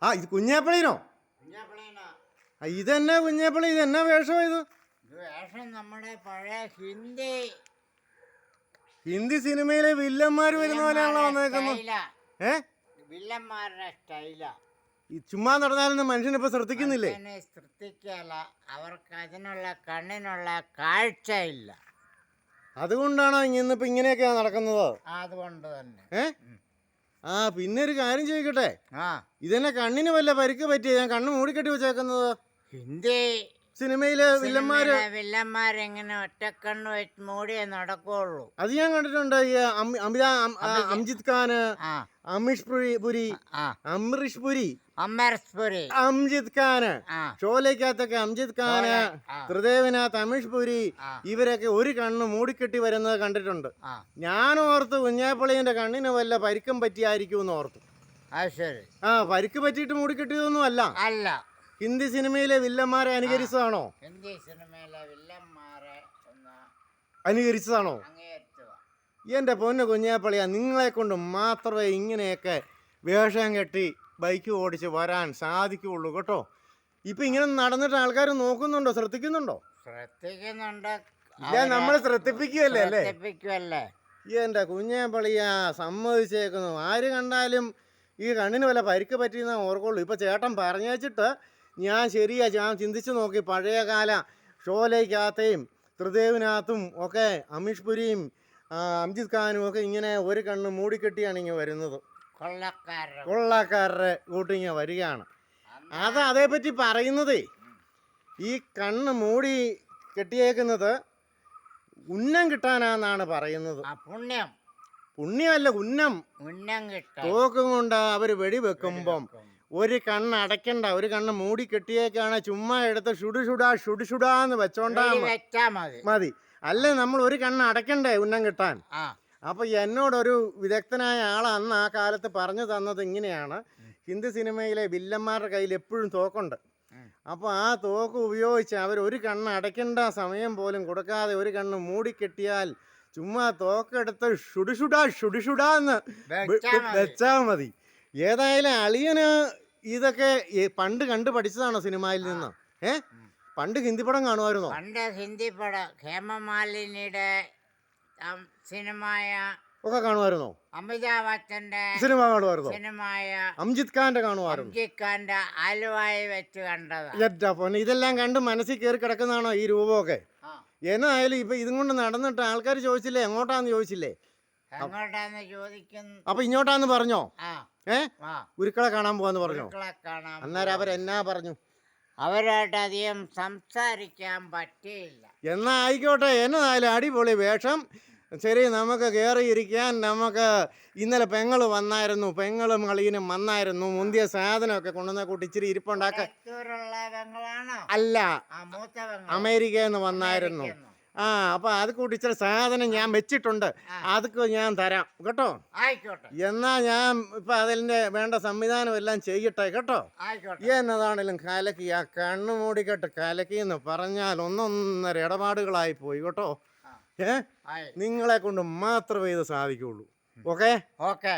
ആ ഇത് കുഞ്ഞാപ്പിളീനോ? ഇതെന്നാ കുഞ്ഞാപ്പിളി, ഇതെന്നാ വേഷം? ഇത് വേഷം നമ്മുടെ പഴയ ഹിന്ദി സിനിമയിലെ വില്ലന്മാര് വരുന്ന പോലെയാണല്ലോ വന്നേക്കുന്നത്. വില്ലന്മാരുടെ സ്റ്റൈലാ. ചുമ്മാ നടന്നാലൊന്നും മനുഷ്യനിപ്പോ ശ്രദ്ധിക്കുന്നില്ലേ? ശ്രദ്ധിക്കല, അവർക്ക് അതിനുള്ള കണ്ണിനുള്ള കാഴ്ച ഇല്ല. അതുകൊണ്ടാണോ ഇന്നിപ്പോ ഇങ്ങനെയൊക്കെയാ നടക്കുന്നത്? അതുകൊണ്ട് തന്നെ. ആ പിന്നെ ഒരു കാര്യം ചോദിക്കട്ടെ, ഇതെന്നെ കണ്ണിന് വല്ല പരിക്ക് പറ്റിയ? ഞാൻ കണ്ണ് മൂടിക്കെട്ടി വെച്ചേക്കുന്നത്. ഹിന്ദി സിനിമയിലെ വില്ലന്മാരെങ്ങനെ ഒറ്റക്കണ്ണ് വെച്ച് മൂടിയേ നടക്കുള്ളൂ. അത് ഞാൻ കണ്ടിട്ടുണ്ട്. ഈ അംജിത് ഖാന്, അമരീഷ് പുരി, അംജിത് ഖാന്, ഷോലയ്ക്കകത്തൊക്കെ അംജിത് ഖാന്, ത്രിദേവിനകത്ത് അമരീഷ് പുരി, ഇവരൊക്കെ ഒരു കണ്ണ് മൂടിക്കെട്ടി വരുന്നത് കണ്ടിട്ടുണ്ട്. ഞാൻ ഓർത്ത് കുഞ്ഞാപ്പിളിന്റെ കണ്ണിന് വല്ല പരിക്കും പറ്റിയായിരിക്കും എന്ന് ഓർത്തു. പരിക്ക് പറ്റിയിട്ട് മൂടിക്കെട്ടിയതൊന്നും അല്ല. ഹിന്ദി സിനിമയിലെ വില്ലന്മാരെ അനുകരിച്ചതാണോ? ഹിന്ദി സിനിമയിലെ വില്ലന്മാരെ അനുകരിച്ചതാണോ? എൻ്റെ പൊന്നു കുഞ്ഞാപ്പള്ളിയാ, നിങ്ങളെ കൊണ്ട് മാത്രമേ ഇങ്ങനെയൊക്കെ വേഷം കെട്ടി ബൈക്ക് ഓടിച്ച് വരാൻ സാധിക്കുകയുള്ളൂ കേട്ടോ. ഇപ്പം ഇങ്ങനെ നടന്നിട്ട് ആൾക്കാർ നോക്കുന്നുണ്ടോ, ശ്രദ്ധിക്കുന്നുണ്ടോ? ഇല്ല, നമ്മൾ ശ്രദ്ധിപ്പിക്കുകയല്ലേ അല്ലേ? എൻ്റെ കുഞ്ഞാപ്പള്ളിയാ സമ്മതിച്ചേക്കുന്നു. ആര് കണ്ടാലും ഈ കണ്ണിന് വല്ല പരിക്ക് പറ്റിയെന്നാ ഓർക്കുള്ളൂ. ഇപ്പം ചേട്ടൻ പറഞ്ഞു വെച്ചിട്ട് ഞാൻ ഞാൻ ചിന്തിച്ച് നോക്കി. പഴയകാല ഷോലയ്ക്കകത്തെയും ത്രിദേവിനകത്തും ഒക്കെ അമരീഷ് പുരിയും അംജിത് ഖാനും ഒക്കെ ഇങ്ങനെ ഒരു കണ്ണ് മൂടിക്കെട്ടിയാണ് ഇങ്ങനെ വരുന്നത്. കൊള്ളക്കാരുടെ കൂട്ടിങ്ങ വരികയാണ്. അതേപ്പറ്റി പറയുന്നതേ, ഈ കണ്ണ് മൂടി കെട്ടിയേക്കുന്നത് ഉന്നം കിട്ടാനാന്നാണ് പറയുന്നത്. പുണ്യമല്ല, ഉന്നം. തോക്കും കൊണ്ട് അവർ വെടിവെക്കുമ്പം ഒരു കണ്ണ് അടയ്ക്കണ്ട, ഒരു കണ്ണ് മൂടി കെട്ടിയേക്കാണ്. ചുമ്മാ എടുത്ത് ഷുഡുഷുടാന്ന് വെച്ചോണ്ടാ മതി. അല്ലേ നമ്മൾ ഒരു കണ്ണ് അടയ്ക്കണ്ടേ ഉന്നം കിട്ടാൻ? അപ്പൊ എന്നോടൊരു വിദഗ്ധനായ ആൾ അന്ന് ആ കാലത്ത് പറഞ്ഞു തന്നത് ഇങ്ങനെയാണ്. ഹിന്ദി സിനിമയിലെ വില്ലന്മാരുടെ കയ്യിൽ എപ്പോഴും തോക്കുണ്ട്. അപ്പോൾ ആ തോക്ക് ഉപയോഗിച്ച് അവർ ഒരു കണ്ണ് അടയ്ക്കേണ്ട സമയം പോലും കൊടുക്കാതെ ഒരു കണ്ണ് മൂടിക്കെട്ടിയാൽ ചുമ്മാ തോക്കെടുത്ത് ഷുഡുഷുടാന്ന് വെച്ചാൽ മതി. ഏതായാലും അളിയന് ഇതൊക്കെ പണ്ട് കണ്ടു പഠിച്ചതാണോ സിനിമയിൽ നിന്ന്? പണ്ട് ഹിന്ദി പടം കാണുമായിരുന്നോ? പണ്ട് ഹിന്ദി പടം ഹേമമാലിനിയുടെ സിനിമ ഒക്കെ കാണുമായിരുന്നോ? അമിതാഭ് ബച്ചന്റെ സിനിമ കാണുമായിരുന്നോ? സിനിമയായ അംജിത് ഖാന്റെ കാണുമായിരുന്നു. അംജിത് ഖാന്റെ ആലുവായി വെച്ച് കണ്ടത്. ഇതെല്ലാം കണ്ട് മനസ്സിൽ കയറി കിടക്കുന്നതാണോ ഈ രൂപമൊക്കെ? എന്നായാലും ഇപ്പൊ ഇതും കൊണ്ട് നടന്നിട്ട് ആൾക്കാർ ചോദിച്ചില്ലേ എങ്ങോട്ടാന്ന് ചോദിച്ചില്ലേ? എങ്ങോട്ടാന്ന് ചോദിക്കുന്നു. അപ്പൊ ഇങ്ങോട്ടാന്ന് പറഞ്ഞോ? ഉരുക്കളെ കാണാൻ പോവാന്ന് പറഞ്ഞോ? അന്നേരം അവരെന്നാ പറഞ്ഞു? അവരായിട്ട് അധികം സംസാരിക്കാൻ പറ്റിയില്ല. എന്നാ ആയിക്കോട്ടെ, എന്നതായാലും അടിപൊളി വേഷം. ശരി, നമുക്ക് കയറിയിരിക്കാൻ. നമുക്ക് ഇന്നലെ പെങ്ങൾ വന്നായിരുന്നു, പെങ്ങളും കളിയനും വന്നായിരുന്നു. മുന്തിയ സാധനമൊക്കെ കൊണ്ടുവന്ന കൂട്ടി ഇച്ചിരി ഇരിപ്പുണ്ടാക്കാൻ. അല്ല, അമേരിക്കയിൽ നിന്ന് വന്നായിരുന്നു. അപ്പൊ അത് കൂട്ടി ഇച്ചിരി സാധനം ഞാൻ വെച്ചിട്ടുണ്ട്, അതൊക്കെ ഞാൻ തരാം കേട്ടോ. എന്നാ ഞാൻ ഇപ്പൊ അതിന്റെ വേണ്ട സംവിധാനം എല്ലാം ചെയ്യട്ടെ കേട്ടോ. എന്നതാണേലും കലക്കി, ആ കണ്ണു മൂടിക്കെട്ട് കലക്കി എന്ന് പറഞ്ഞാൽ ഒന്നൊന്നര ഇടപാടുകളായി പോയി കേട്ടോ. നിങ്ങളെ കൊണ്ട് മാത്രമേ ഇത് സാധിക്കുള്ളൂ. ഓക്കെ.